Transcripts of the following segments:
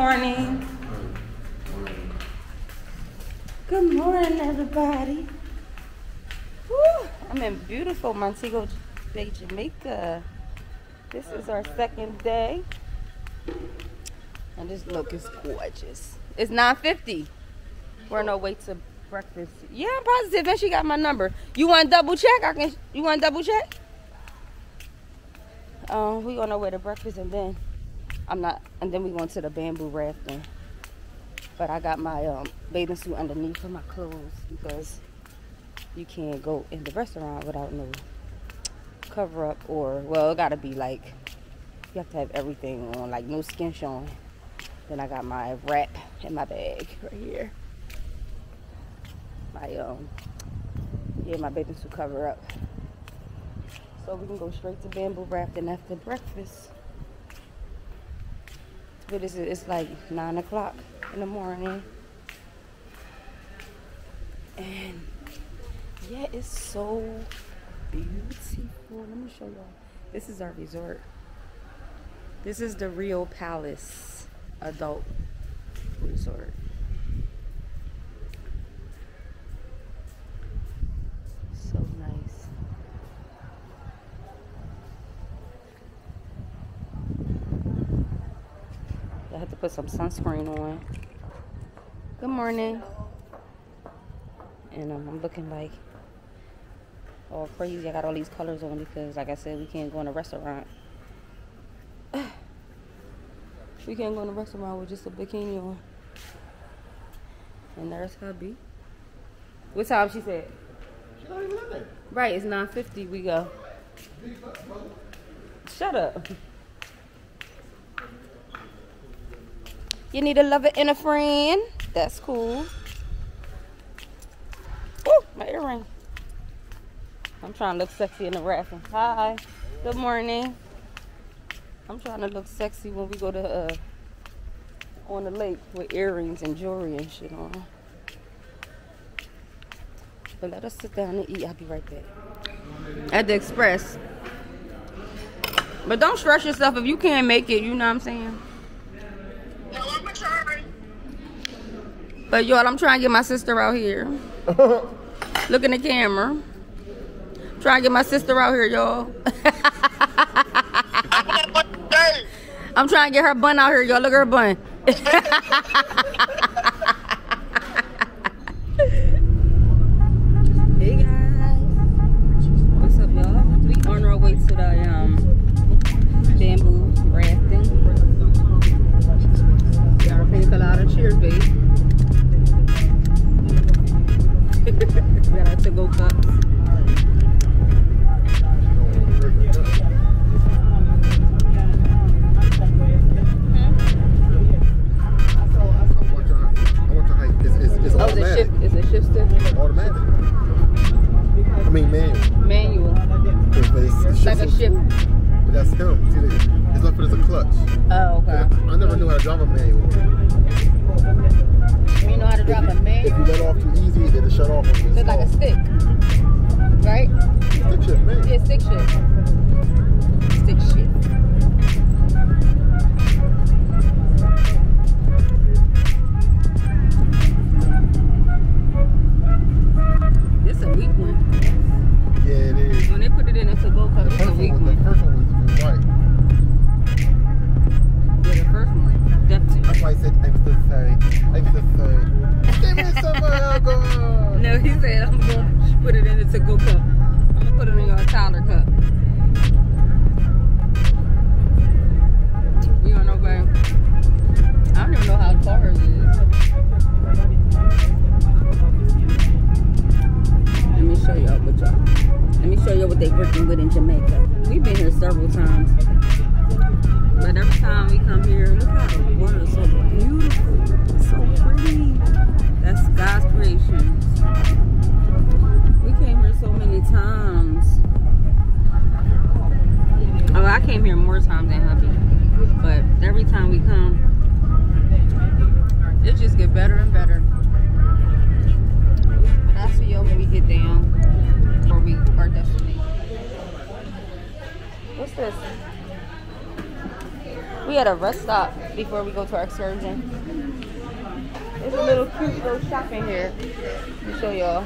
morning. Good morning, everybody. Woo, I'm in beautiful Montego Bay, Jamaica. This is our second day. And this look is gorgeous. It's 9:50. We're on our way to breakfast. Yeah, I'm positive. And she got my number. You want to double check? You want to double check? We on our way to breakfast, and then we going to the bamboo rafting. But I got my bathing suit underneath for my clothes because you can't go in the restaurant without no cover up, or well, it gotta be like you have to have everything on, like no skin showing. Then I got my wrap in my bag right here. My bathing suit cover up. So we can go straight to bamboo rafting after breakfast. But it's like 9 o'clock in the morning. And yeah, it's so beautiful. Let me show y'all. This is our resort. This is the Rio Palace Adult Resort. So nice. I have to put some sunscreen on. Good morning. And I'm looking like all crazy. I got all these colors on because, like I said, we can't go in a restaurant. We can't go in a restaurant with just a bikini on. And there's hubby. What time she said? She's not even in there. Right, it's 9:50. We go. Shut up. You need a lover and a friend. That's cool. Woo, my earring. I'm trying to look sexy in the rafting. Hi. Good morning. I'm trying to look sexy when we go to on the lake with earrings and jewelry and shit on. But let us sit down and eat. I'll be right back. At the Express. But don't stress yourself if you can't make it, you know what I'm saying? No, I'm trying. But y'all, I'm trying to get my sister out here. Look in the camera. Trying to get my sister out here, y'all. I'm trying to get her bun out here, y'all. Look at her bun. Hey guys, what's up, y'all? We on our way to the bamboo rafting. We got our pina colada. Cheers, babe. We got our to-go cups. It's a shift stick? Automatic. I mean manual. Manual. It's like a shift. But that's him. See, it's not for a clutch. Oh, okay. I never knew how to drive a manual. You know how to drive a manual? If you let off too easy, it'll shut off. So it's like a stick, right? Stick shift, man. Yeah, stick shift. Stick shift. It's a weak one. Yeah, it is. When they put it in a to-go cup, it's a weak one. The first one was right. Yeah, the first one. Definitely. That's why I said extra sorry. Extra sorry. Give me some more alcohol. No, he said I'm going to put it in a to-go cup. I'm going to put it in your Tyler cup. We on our way. I don't even know how far it is. Let me show y'all what they working with in Jamaica. We've been here several times. But every time we come here, look how the water is so beautiful. It's so pretty. That's kedaskreations. We came here so many times. Oh, I came here more times than hubby. But every time we at a rest stop before we go to our excursion. There's a little cute little shop in here. Let me show y'all.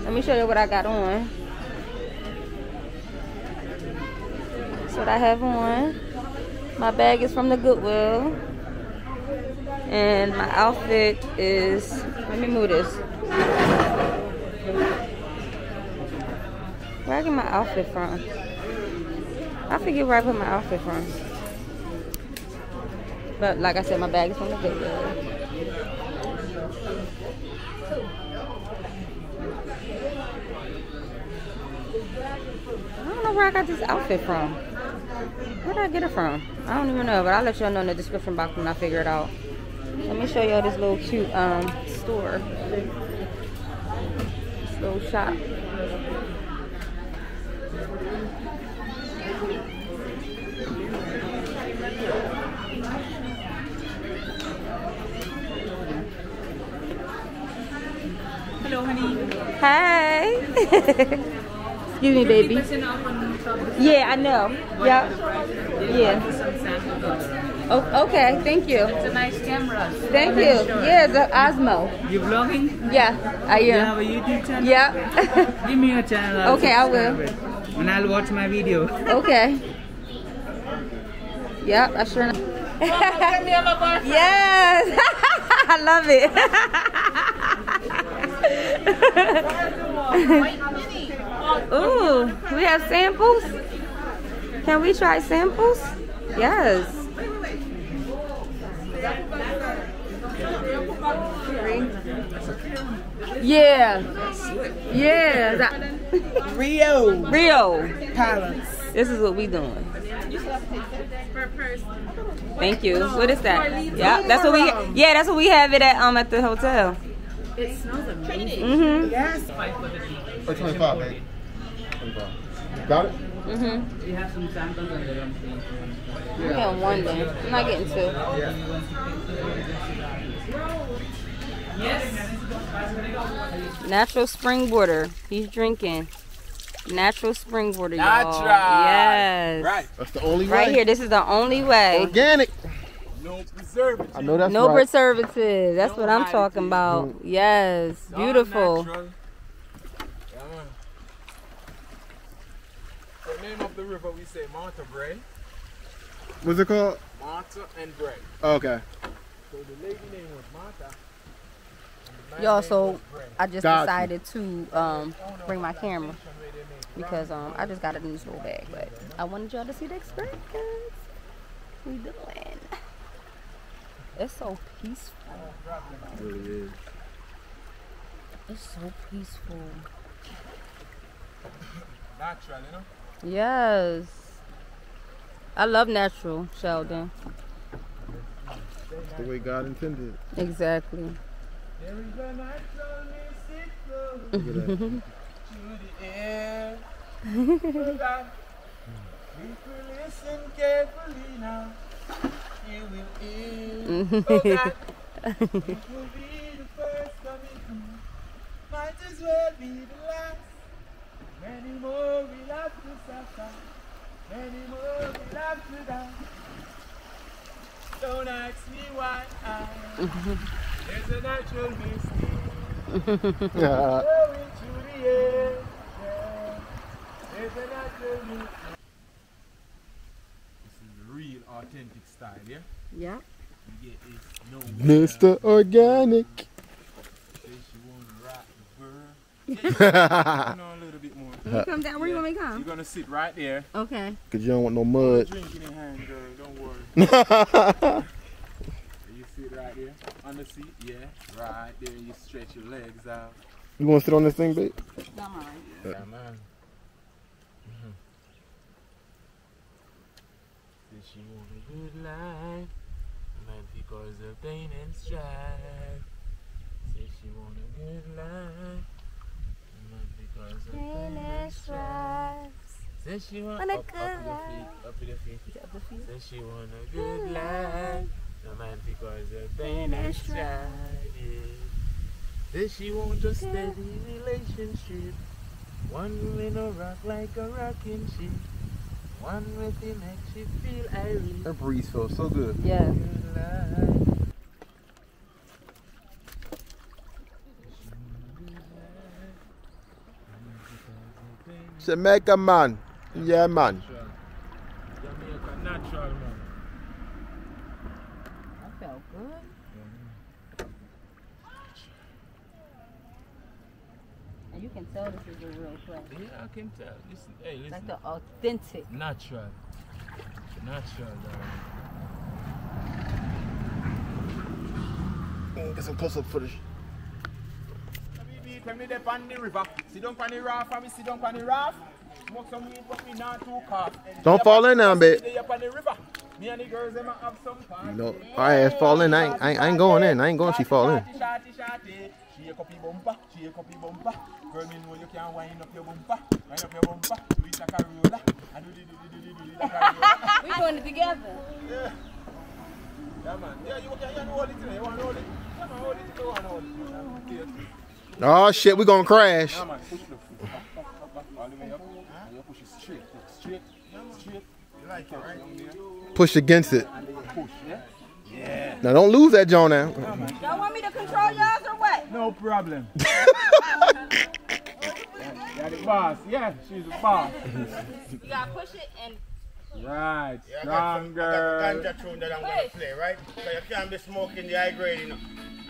Let me show you what I got on. That's what I have on. My bag is from the Goodwill. And my outfit is, let me move this. Where I get my outfit from? I forget where I put my outfit from. But like I said, my bag is from the Goodwill. I don't know where I got this outfit from. Where did I get it from? I don't even know, but I'll let y'all know in the description box when I figure it out. Let me show y'all this little cute store. This little shop. Hello, honey. Hey. Excuse me, baby. Yeah, I know. Yep. Yeah. Oh, okay, thank you. It's a nice camera. Thank you. Yeah, the Osmo. You vlogging? Yeah, I am. You have a YouTube channel? Yeah. Give me your channel. Okay, I will. And I'll watch my video. Okay. Yep, I sure. Yes. I love it. Ooh, we have samples. Can we try samples? Yes. Yeah. Yeah. Rio. This is what we doing. Thank you. What is that? Yeah, that's what we. Yeah, that's what we have it at the hotel. It smells amazing. Mhm. Yes. For 25, babe. 25. Got it? Mhm. We have some samples on there. I'm getting one then. I'm not getting two. Yes. Natural spring water. He's drinking. Natural spring water, y'all. Natural. Yes. Right. That's the only way. Right here. This is the only way. Organic. No preservatives. I know that's No right. preservatives. That's what I'm talking about. Yes. All Beautiful. natural. Yeah, man. The name of the river we say Monterey. What's it called? Monta and Bray. Okay. So the lady name was Monta. and the man Y'all, name so was Bray. I just Gotcha. decided to bring my camera because I just got it in this little bag, but I wanted y'all to see the experience. We doing. It's so peaceful. It really is. It's so peaceful. Natural, you know? Yes. I love natural, Sheldon. That's the way God intended. Exactly. There is a natural mystic flow Look at that. through the air. Oh God, if you listen carefully now, you will hear. Oh God, it will be the first coming. Might as well be the last. Many more we'll have to suffer. Many more we'll have to die. Don't ask me why. There's a natural mystic Yeah. flowing through the air. Yeah. There's a natural mystic. This is the real authentic style, yeah? Yeah. You get this no Mr. Organic. Say she wanna rock the bird. No, a little bit more. Can you come down? Where you want me to You're come? gonna sit right there. Okay. Cause you don't want no mud. Drink in your hand, girl. Don't worry. You sit right there on the seat. Yeah, right there. You stretch your legs out. You want to sit on this thing, babe? No, I'm alright. Yeah, man. Said she want a good life, man, because of pain and strife. Said she want a good life, man, because of pain and strife. Said she want up your feet, up your feet. Said she want a good life, no man, because of pain and strife. Yeah. Said she want a steady relationship, One with no rock like a rocking ship. One with the makes you feel irie. That breeze feels so good. Yeah. Jamaica man. Yeah man. Jamaica natural man. That felt good. And you can tell this is a real place. Yeah, I can tell. Listen, hey, listen. Like the authentic. Natural. Natural, Get some close up footage. When me dey on the river, sit down on the raft, and me sit down on the raft. Smoke some weed, but me not too cough. Don't fall in now, babe. They up on the river. Me and the girls them have some fun. No, I ass fall in. I ain't going in. I ain't going. She fall in. Shake up your bumper, shake up your bumper. Girl, me know you can wind up your bumper, wind up your bumper. Do it like a roller, and do like a roller. We doing it together. Yeah. Yeah, man. Yeah, you can hold it today. You want to hold it? Yeah, man, hold it. You want to hold it. Oh shit, we gonna crash. Yeah, man. Push the foot back, all the way up. And you push it straight. You like it, right? Push against it. And then you push, yeah? Yeah. Now don't lose that Joe now. Y'all want me to control yours or what? No problem. Yeah, the boss. Yeah, she's the boss. You gotta push it and. Right. Stronger. I got the ganja tune that I'm going to play, right? So you can't be smoking the high grade, you know,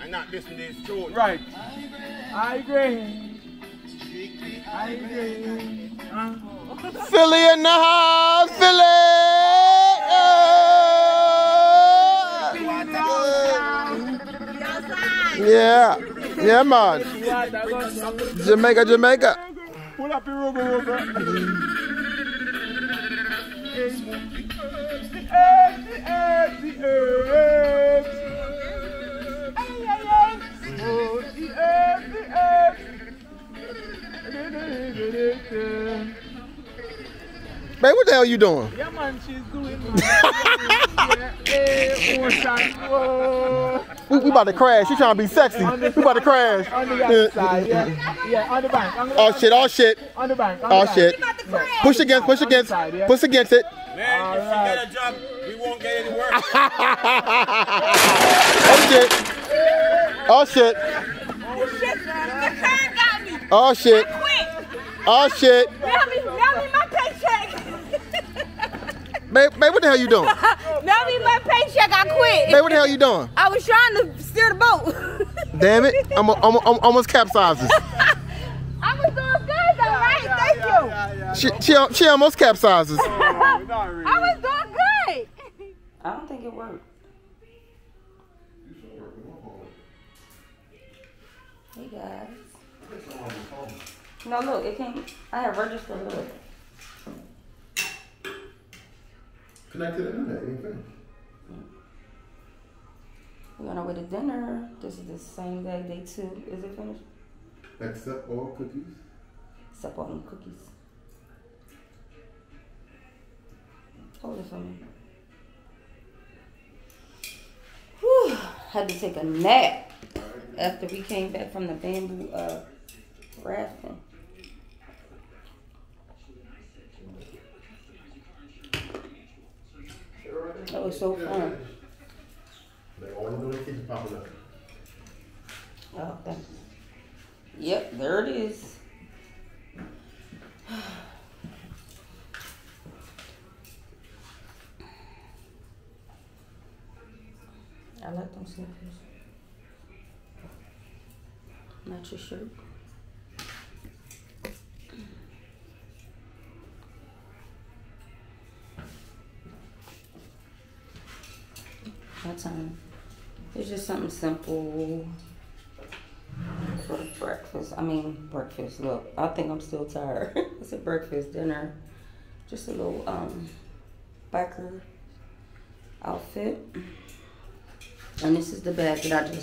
and not listen to this tune. Right. I agree. I agree. Philly in the house, Philly. Yeah, yeah, man. Jamaica, Jamaica. Pull up your rubber. Man, what the hell you doing? Yeah, man, she's doing We about to crash. She trying to be sexy. We about to crash. On the other side, yeah, on the bank. Oh shit, oh shit. On the bank. Oh shit. Push against, push against, push against it. Man, if she get a job, we won't get any work. Oh shit. Oh shit. Oh shit. Oh shit. Mail me my paycheck. Babe, what the hell you doing? Mail me my paycheck. I quit. Babe, what the hell you doing? I was trying to steer the boat. Damn it. I'm almost capsizes. I was doing good though, right? Thank you. She almost capsizes. I was doing good. I don't think it worked. Hey guys. No, look, it came. I have registered. Look. Connect to the internet. Ain't finished. We're on our way to dinner. This is the same day, day 2. Is it finished? Except all cookies. Except all them cookies. Hold it for me. Whew. Had to take a nap after we came back from the bamboo rafting. That was so fun. Oh, thanks. Yep, there it is. I like them sneakers. Not your shirt. What time? It's just something simple for breakfast. I mean, breakfast. Look, I think I'm still tired. It's a breakfast, dinner. Just a little biker outfit. And this is the bag that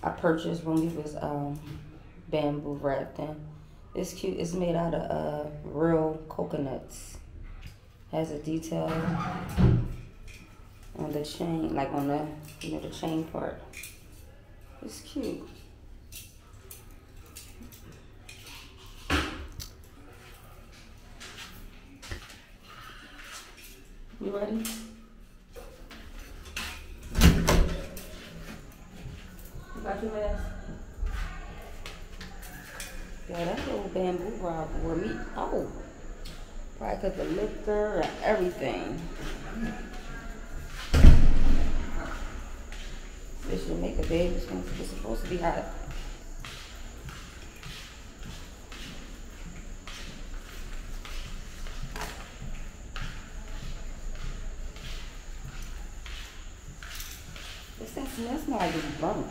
I purchased when we was bamboo rafting. It's cute. It's made out of real coconuts. Has a detail on the chain, like on the, you know, the chain part. It's cute. You ready? You got your mask? Yeah, that little bamboo rod wore me out. Probably because the liquor and everything. This Jamaica, babe. It's supposed to be hot. This thing smells like it's burnt.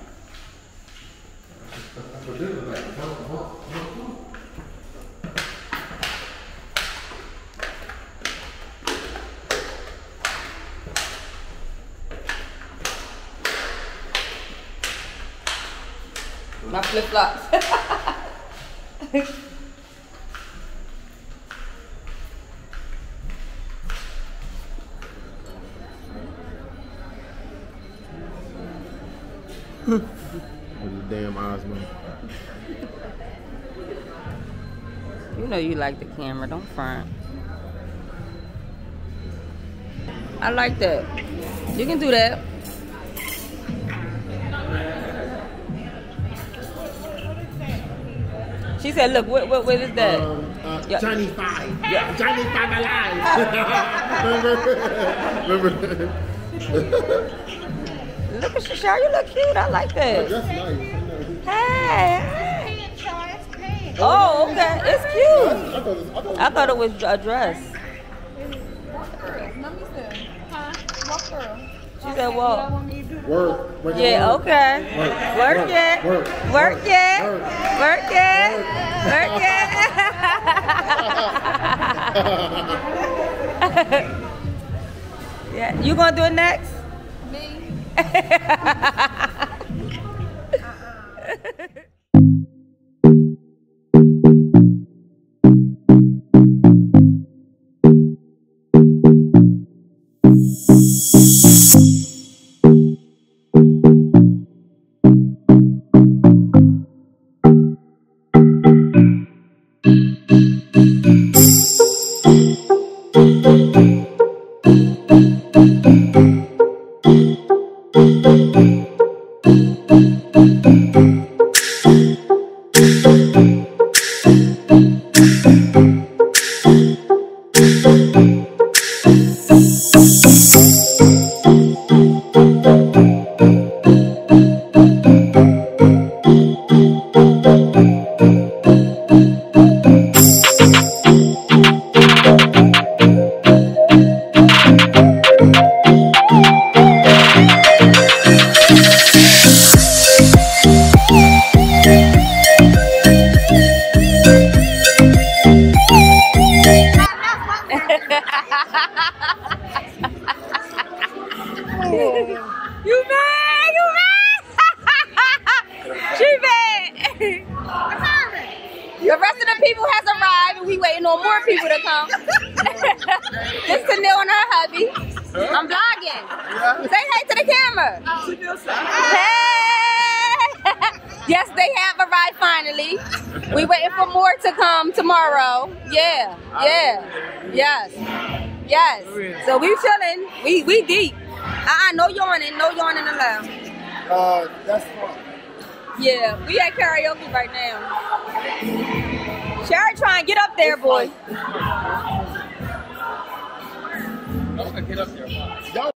My flip-flops. Damn Osmo. You know you like the camera, don't front. I like that. You can do that. She said, look, what is that? Yeah. Johnny 5. Yeah. Johnny 5 alive. Remember? Look at Shashar, you look cute. I like that. That's nice. Hey. Oh, okay. It's cute. I thought it was a dress. She said, walk. Work. Yeah, okay. Work it. Work it. Work it. Work it. Yeah, you gonna do it next? Me. You mad? You mad? She mad. The rest of the people has arrived and we waiting on more people to come. This is Tanil and her hubby. I'm vlogging. Say hey to the camera. Hey. Yes, they have arrived finally. We waiting for more to come tomorrow. Yeah. Yeah. Yes. Yes. So we chilling. We deep. No yawning. No yawning allowed. That's fine. Yeah, we at karaoke right now. Sherry trying to get up there, boy. I'm gonna get up there. Y'all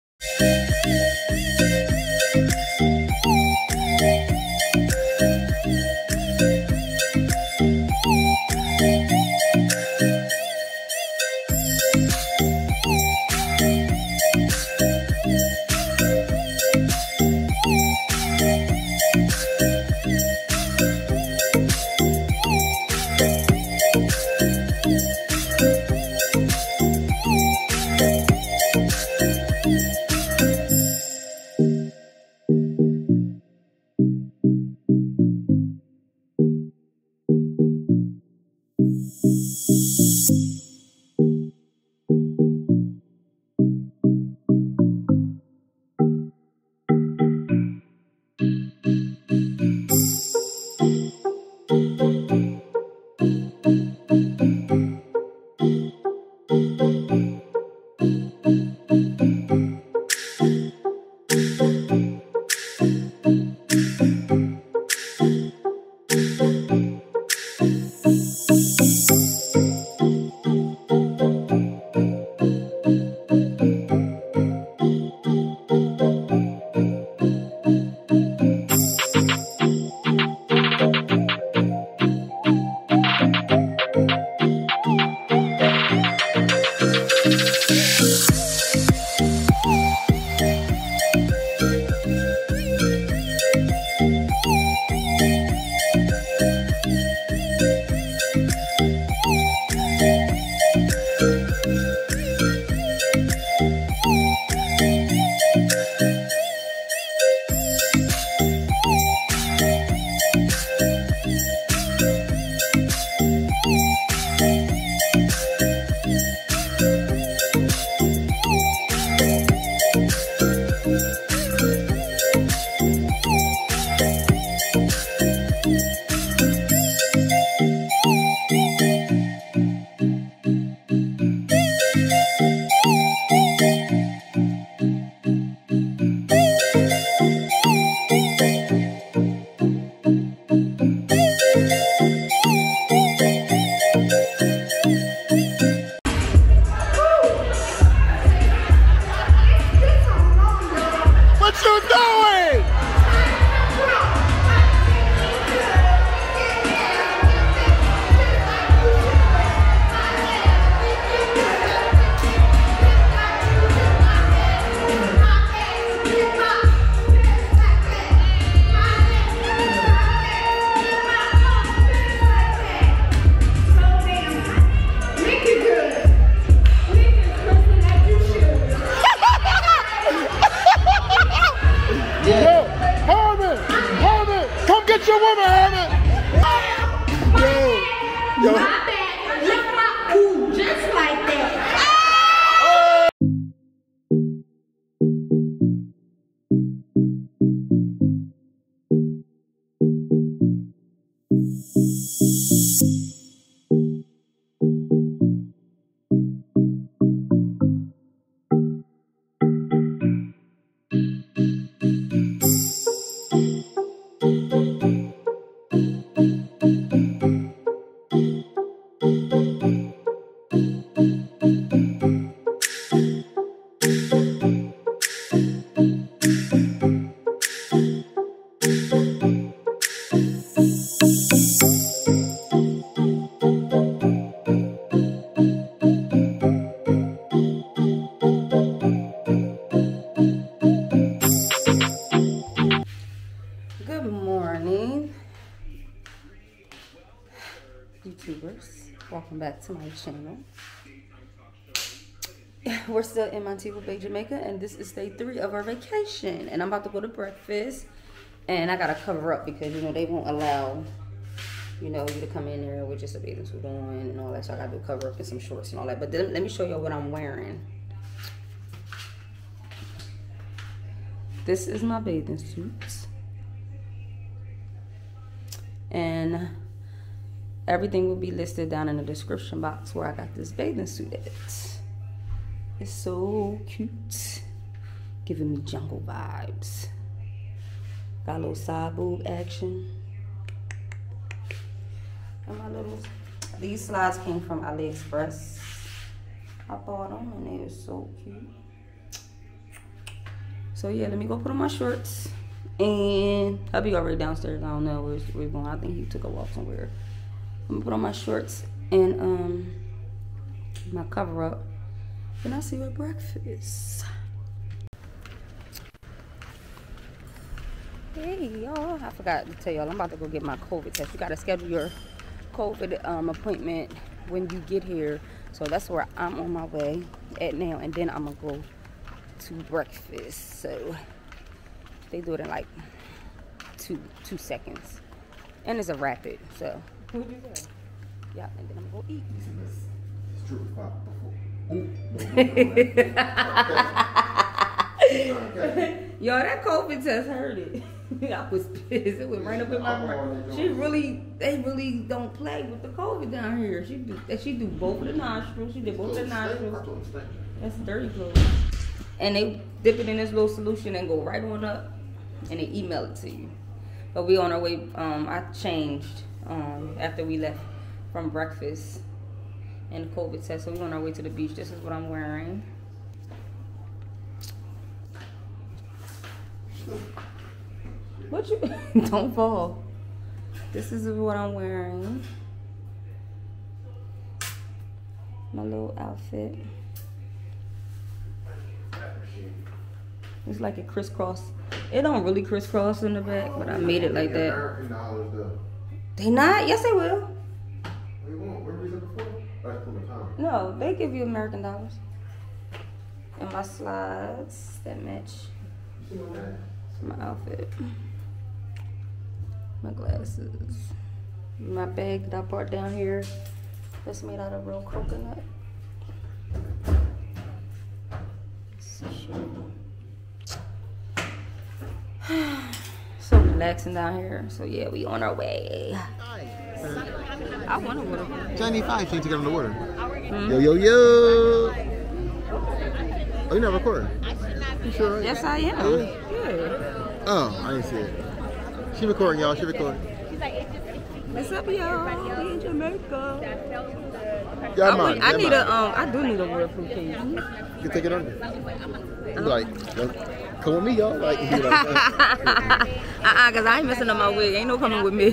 back to my channel. We're still in Montego Bay, Jamaica, and this is day 3 of our vacation. And I'm about to go to breakfast, and I gotta cover up because, you know, they won't allow, you know, you to come in there with just a bathing suit on and all that. So I gotta do cover up and some shorts and all that. But then, let me show you what I'm wearing. This is my bathing suit, and everything will be listed down in the description box where I got this bathing suit at. It's so cute, giving me jungle vibes. Got a little side boob action. And my little, these slides came from AliExpress. I bought them and they are so cute. So yeah, let me go put on my shorts. And I'll be already downstairs. I don't know where we're going. I think he took a walk somewhere. I'm gonna put on my shorts and my cover up. And I'll see you at breakfast. Hey y'all, I forgot to tell y'all, I'm about to go get my COVID test. You gotta schedule your COVID appointment when you get here. So that's where I'm on my way at now, and then I'm gonna go to breakfast. So they do it in like two seconds, and it's a rapid. So yeah, and then I'm gonna go eat. Yo, that COVID test hurt it. I was pissed. It went right up in my brain. They really don't play with the COVID down here. She do both of the nostrils. She did both of the nostrils. That's dirty clothes. And they dip it in this little solution and go right on up, and they email it to you. But we on our way. I changed after we left from breakfast and the COVID test. So we on our way to the beach. This is what I'm wearing. What you don't fall. This is what I'm wearing. My little outfit. It's like a crisscross. It don't really crisscross in the back, but I made it like that. They not? Yes, they will. No, they give you American dollars. And my slides that match my outfit. My glasses. My bag that I brought down here. That's made out of real coconut. So relaxing down here. So yeah, we on our way. I want to water. Johnny 5 can't get on the water. Hmm? Yo. Oh, you're not recording? You sure? Yes, I am. Oh, yeah. Oh, I didn't see it. She recording, y'all. She recording. What's up, y'all? We in Jamaica. Yeah, I need a I do need a waterproof case. You can take it under. You like, come with me, y'all. Like, you like cause I ain't messing up my wig. Ain't no coming with me.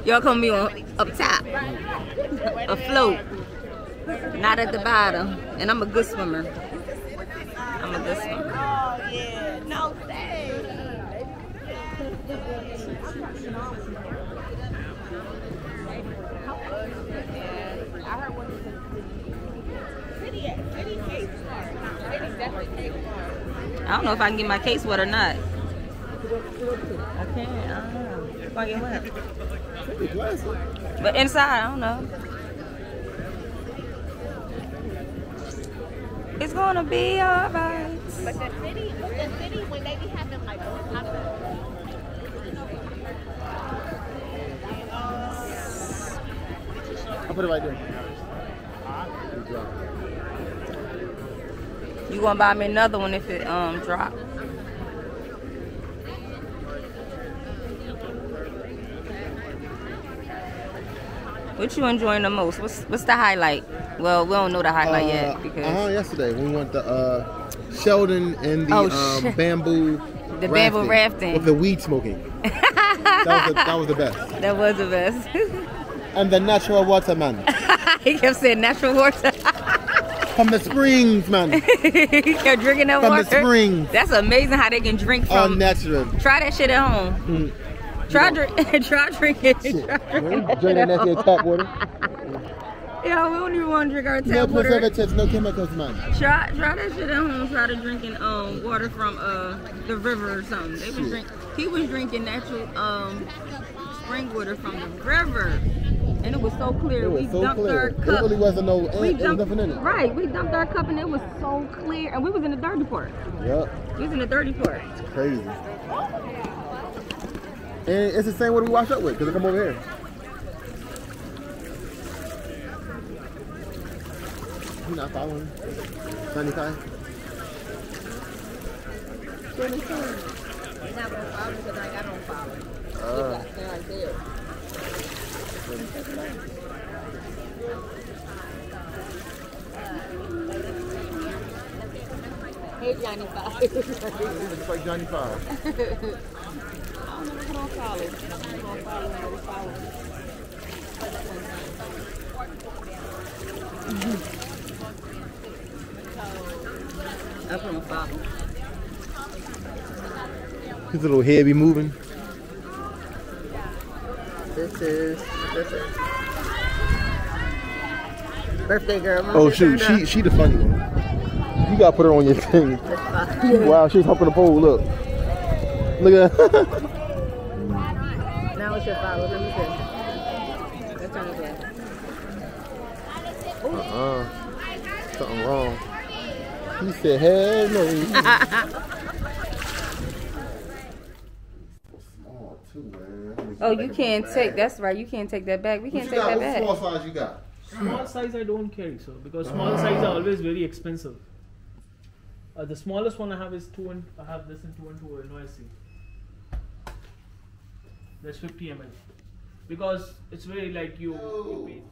Y'all come me on up top, afloat, not at the bottom. And I'm a good swimmer. I'm a good swimmer. Oh yeah, no thanks. I heard one of the city case. City definitely case. I don't know if I can get my case wet or not. I can't. I don't know. If I get wet. But inside, I don't know. It's gonna be alright. But the city, when they be having like I'll put it right there. You gonna buy me another one if it drop? What you enjoying the most? What's the highlight? Well, we don't know the highlight yet because yesterday we went to Sheldon and the bamboo. The bamboo rafting with the weed smoking. that was the best. That was the best. And the natural water, man. He kept saying natural water. From the springs, man. He kept drinking that water. From the springs. That's amazing how they can drink from natural. Try that shit at home. Try drinking. Drink that nasty tap water. Yeah, we don't even want to drink our No tap water. preservatives, no chemicals, man. Try that shit at home. Try to drinking water from the river or something. He was drinking natural spring water from the river, and it was so clear. It was We so dumped clear. our It cup. really wasn't no, We there was dumped, nothing in it. right, we dumped our cup and it was so clear, and we was in the dirty part. Yep, We was in the dirty part. crazy. And it's the same water we wash up with, because it come over here. You not following? 95? He's not gonna follow because like I don't follow. They're right there. Hey, Johnny Five. It's like Johnny 5. I don't know who don't follow. Who don't follow and who follow. Up on the follow. His little head be moving. This is birthday girl. Oh shoot, she the funny one. You gotta put her on your thing. Wow, she's hopping the pole. Look at her. Now it's your follow. Let me see. Let's turn it back. Something wrong. He said, hell no. Small too, man. Oh, you can't take. That's right. You can't take that back. We can't take that back. What small size you got? Small size I don't carry, so because small size are always very expensive. The smallest one I have is I have this in 2 and 2 NYC. That's 50 ml. Because it's very like you pay.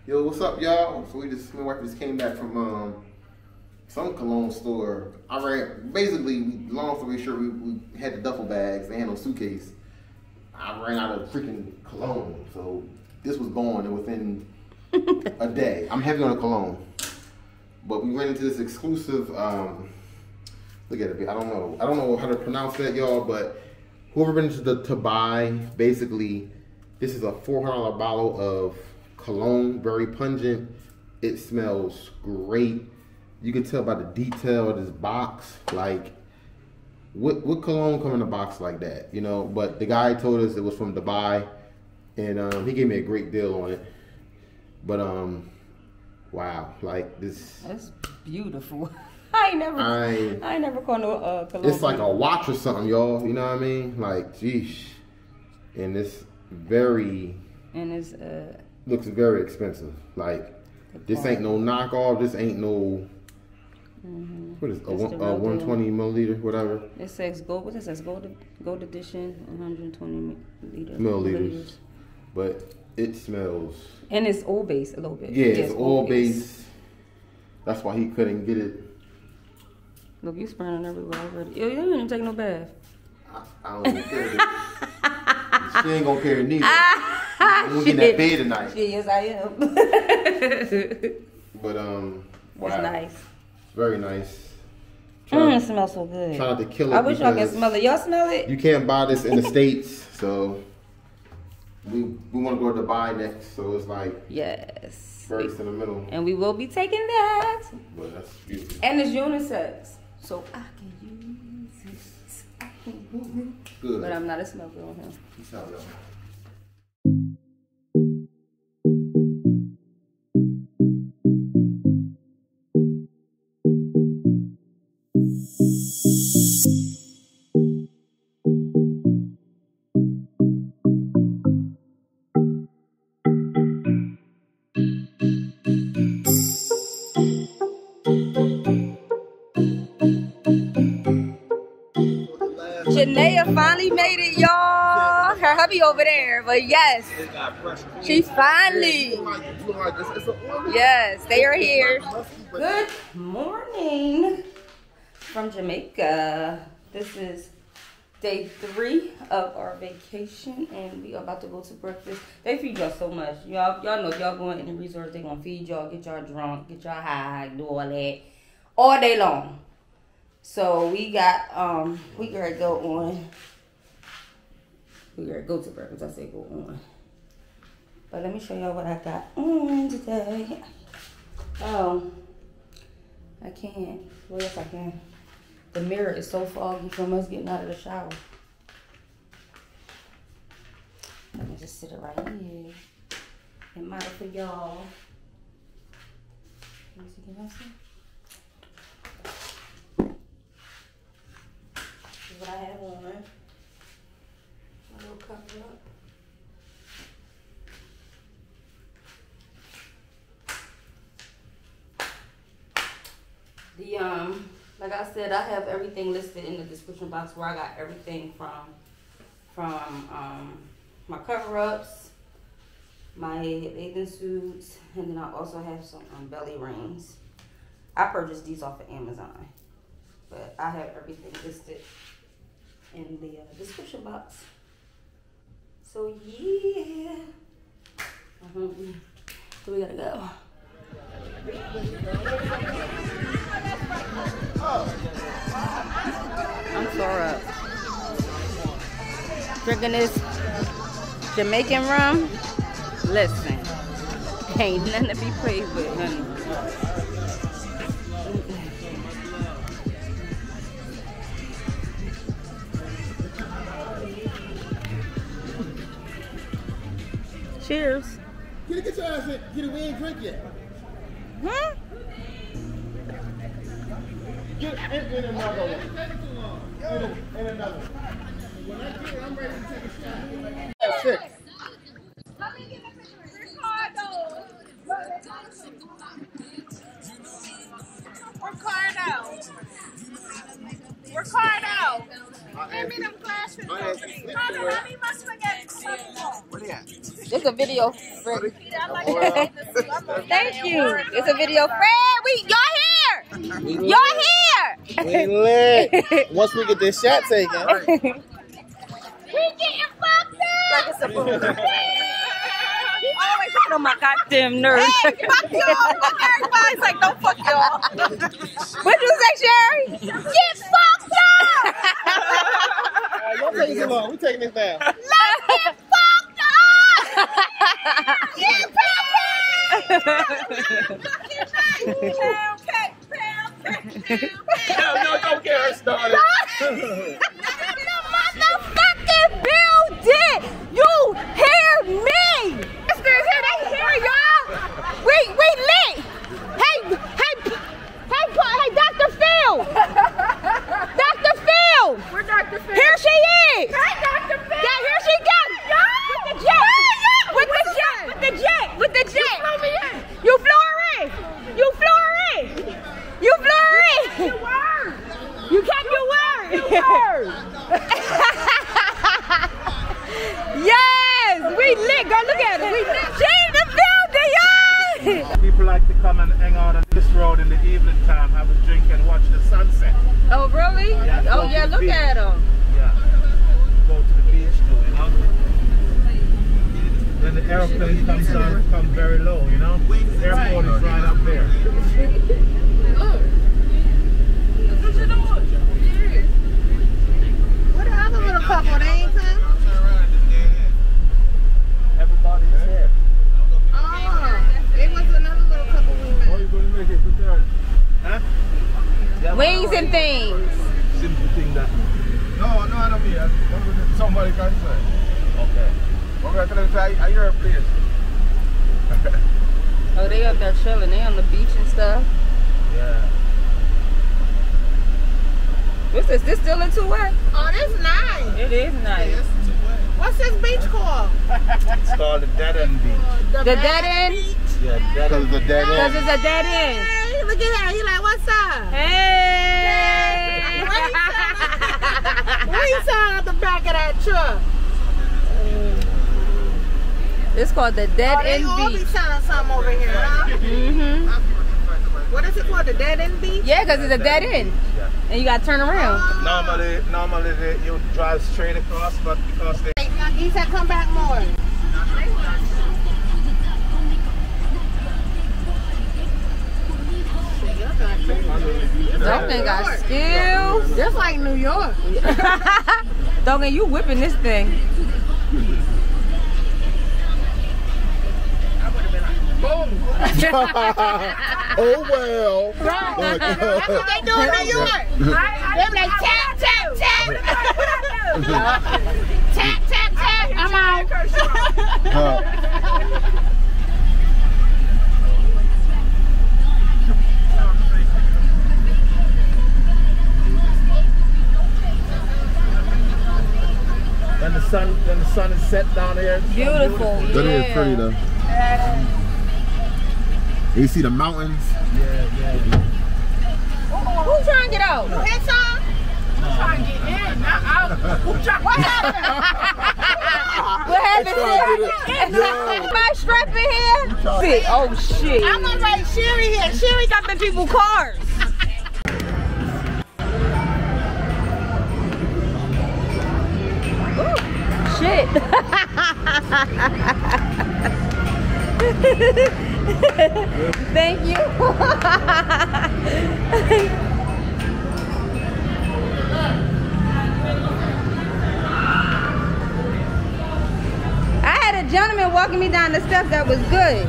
Yo, what's up, y'all? So me and wife just came back from some cologne store. Long story short, we had the duffel bags. They had no suitcase. I ran out of freaking cologne, so this was gone within a day. I'm heavy on the cologne, but we ran into this exclusive. Look at it. I don't know how to pronounce that, y'all. But whoever been to buy, basically, this is a $400 bottle of cologne, very pungent. It smells great. You can tell by the detail of this box, like what cologne come in a box like that, you know? But the guy told us it was from Dubai, and he gave me a great deal on it. But wow, like this. That's beautiful. I ain't never called no cologne. It's like a watch or something, y'all. You know what I mean? Like, geesh. And it's very. And it's looks very expensive. Like, this ain't no knockoff. This ain't no. What is it? A 120 milliliter, whatever. It says gold. What it says? Gold edition, 120 milliliters. But it smells. And it's oil base a little bit. Yeah, it's oil base. That's why he couldn't get it. Look, you spraying everywhere already. You didn't even take no bath. I don't even care. She ain't gonna care neither. I'm gonna get in that bed tonight. Yes, I am. But wow. It's nice. Very nice. It smells so good. Try not to kill it. I wish y'all can smell it. Y'all smell it? You can't buy this in the States, so we want to go to Dubai next. So it's like yes, first in the middle. And we will be taking that. But that's beautiful. And it's unisex, so I can use it. Good. But I'm not a smoker on him. Peace out, y'all. Janaea finally made it, y'all. Her hubby over there, but yes, she finally. Yes, they are here. Good morning from Jamaica. This is day 3 of our vacation, and we are about to go to breakfast. They feed y'all so much. Y'all know if y'all going in the resort, they gonna feed y'all, get y'all drunk, get y'all high, do all that all day long. So we got we gotta go to breakfast. I say go on. But let me show y'all what I got on today. Oh, I can't. Well, yes, I can. The mirror is so foggy from us getting out of the shower. Let me just sit it right here and model for y'all. Let me see, can I see? This is what I have on. My little cover up. The like I said, I have everything listed in the description box where I got everything from my cover-ups, my bathing suits, and then I also have some belly rings. I purchased these off of Amazon, but I have everything listed in the description box. So yeah, so we gotta go. I'm tore up. Drinking this Jamaican rum. Listen, ain't nothing to be played with, honey. Cheers. Get your ass in. Get it, we ain't drink yet. Hmm? Get in another one. In another one. When I get it, I'm ready to take a shot. That's it. Ricardo. Ricardo. Give me them glasses. Honey, my spaghetti. What are you at? It's a video, Fred. Thank you. It's a video, Fred. Y'all here? Y'all here? We lit. Once we get this shot taken. We getting fucked up. Like it's a boo. Always shit on my goddamn nerves. Hey, fuck y'all. Fuck everybody's like, don't fuck y'all. What you say, Sherry? Get fucked up. Don't take this long. We taking this down. Let's get fucked up. Get pound cake. No, don't get her started. In the motherfucking building! You hear me? Sisters here, they hear y'all. We lit. Hey, Dr. Phil. Dr. Phil. We're Dr. Phil. Here she is. Hi, Dr. Phil. Yeah, here she goes. With the jet. With the jet. You flew her in. You flew her in. You flew her in. Your word. You kept your word. Yes, we lit. Girl, look at it. We lit. She in the building, yes. People like to come and hang out on this road in the evening time, have a drink and watch the sunset. Oh, really? Yeah, Oh, yeah, look at them. Yeah. Go to the beach too, you know? When the airplane comes very low, you know? The airport is right up there. What the other little couple? They ain't come? Everybody's here. Oh, it was another little couple we met. How are you going to make it to there? Huh? Wings and things. Simple thing that. No, I don't mean. Somebody can say. Okay. We're going to try your place. Oh, they up there chilling. They on the beach and stuff. Yeah. What's this? This still in two-way? Oh, that's nice. It is nice. What's this beach called? It's called the Dead End Beach. The dead end? Yeah, dead end. Because it's a dead Because end. it's a dead end. Hey, look at her. He like, what's up? Hey! What you saw out the back of that truck? It's called the Dead End They all be Beach. selling something over here, huh? Mm-hmm. What is it called? The Dead End Beach? Yeah, because it's a dead end. Yeah. And you got to turn around. Normally you drive straight across, but because they... He said come back more. That thing got skills. Just like New York. Doggy, you whipping this thing. Oh well. Right. That's what they do in New York. They be like tap, tap, tap. Tap, tap, tap. I'm out. When the sun is set down there. Beautiful. That is pretty though. You see the mountains? Yeah. Who's trying to get out? His son? I'm trying to get in, not out. What happened? What happened? Somebody strapping here? Shit. Oh shit. I'm gonna write Sherry here. Sherry got the people cars. Shit. Thank you. I had a gentleman walking me down the steps that was good.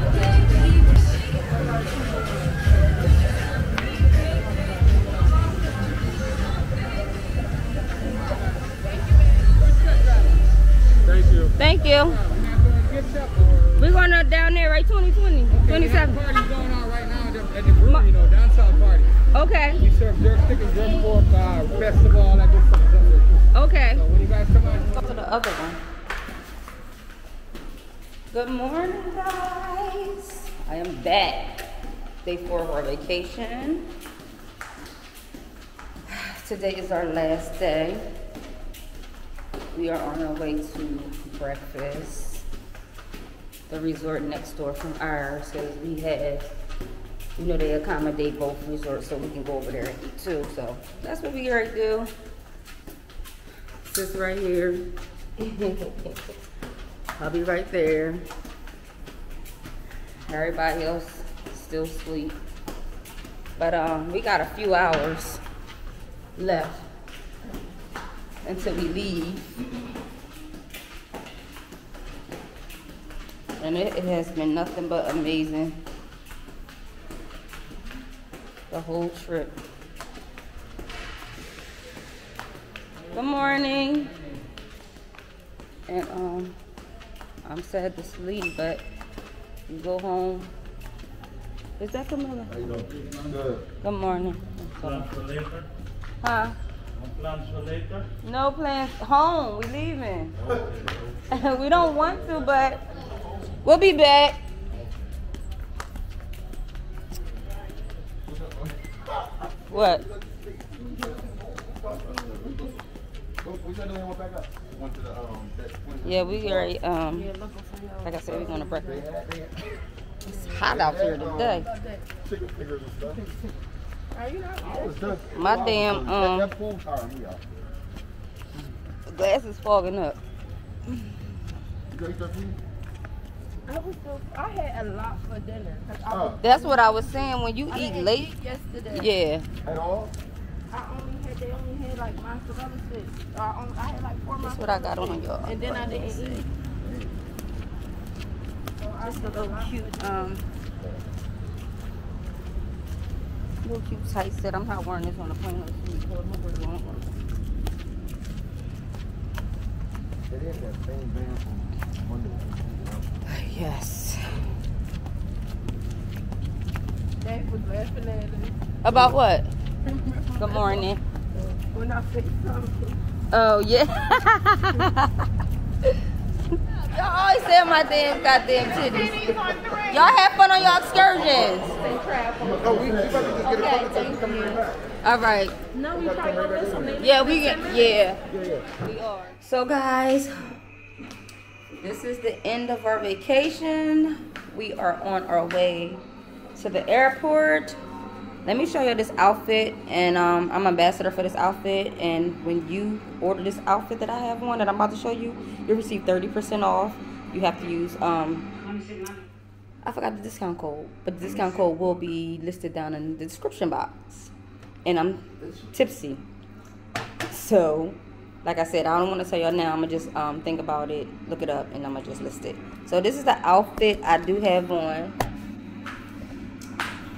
Thank you. We're going to down there, right? 2020, 27. Party's going on right now at the brewery, down south party. Okay. We serve jerk chicken, jerk pork, festival, all that good stuff is up there too. Okay. So when you guys come out, Go to the other one. Good morning, guys. I am back. Day 4 of our vacation. Today is our last day. We are on our way to breakfast. The resort next door from ours, because we have, they accommodate both resorts, so we can go over there and eat too. So that's what we already do. Sis right here. I'll be right there. Everybody else still asleep. But we got a few hours left until we leave. And it has been nothing but amazing. The whole trip. Good morning. And I'm sad to sleep, but you go home. Is that Camilla? How you doing? Good. Good morning. Plans for later? Huh? No plans for later? No plans. Home. We leaving. We don't want to, but we'll be back. What? Yeah, we already, like I said, we're going to breakfast. It's hot out here today. My damn, glass is fogging up. I had a lot for dinner. That's what I was saying. When you eat late, Yesterday. yeah. At all? They only had like mozzarella sticks. I had like 4 That's what I got on y'all. And then I didn't eat. Just a little cute, tight set. I'm not wearing this on the plane. Yes. Dad was laughing at us About what? Good morning. when I said something. Oh, yeah. Y'all always say my damn goddamn titties. Y'all have fun on your excursions. All right. No, we probably gonna miss them. Yeah, we are. So guys, this is the end of our vacation. We are on our way to the airport. Let me show you this outfit, and I'm ambassador for this outfit, and when you order this outfit that I have on that I'm about to show you, you'll receive 30% off. You have to use I forgot the discount code, but the discount code will be listed down in the description box. And I'm tipsy, so like I said, I don't want to tell y'all now. I'm gonna just think about it, look it up, and I'm gonna just list it. So this is the outfit I do have on.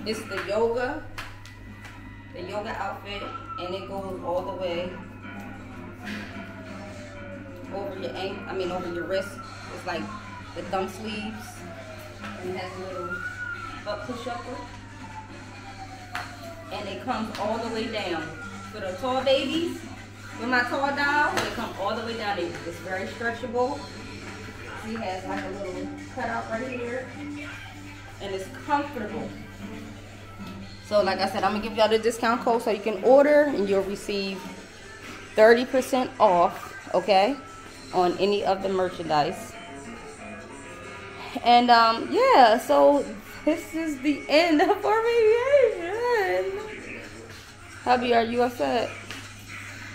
It's the yoga outfit, and it goes all the way over your over your wrist. It's like the thumb sleeves, and it has a little butt push-upper, and it comes all the way down. For the tall babies, with my tall doll, they come all the way down. It's very stretchable. See, it has like a little cutout right here, and it's comfortable. So like I said, I'm gonna give y'all the discount code so you can order, and you'll receive 30% off, okay, on any of the merchandise. And yeah, so this is the end of our vacation. Hubby, are you upset?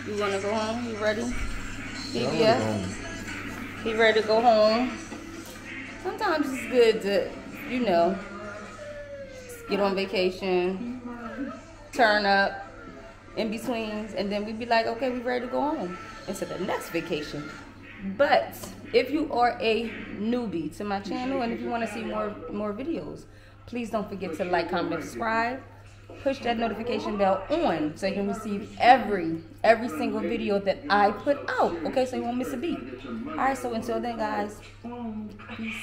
You wanna go home? You ready? Yeah, he ready to go home. Sometimes it's good to, you know, get on vacation, turn up in betweens, and then we'd be like, okay, we're ready to go home into the next vacation. But if you are a newbie to my channel, and if you want to see more videos, please don't forget to like, comment, and subscribe. Push that notification bell on so you can receive every single video that I put out, okay, so you won't miss a beat. All right, so until then, guys, peace.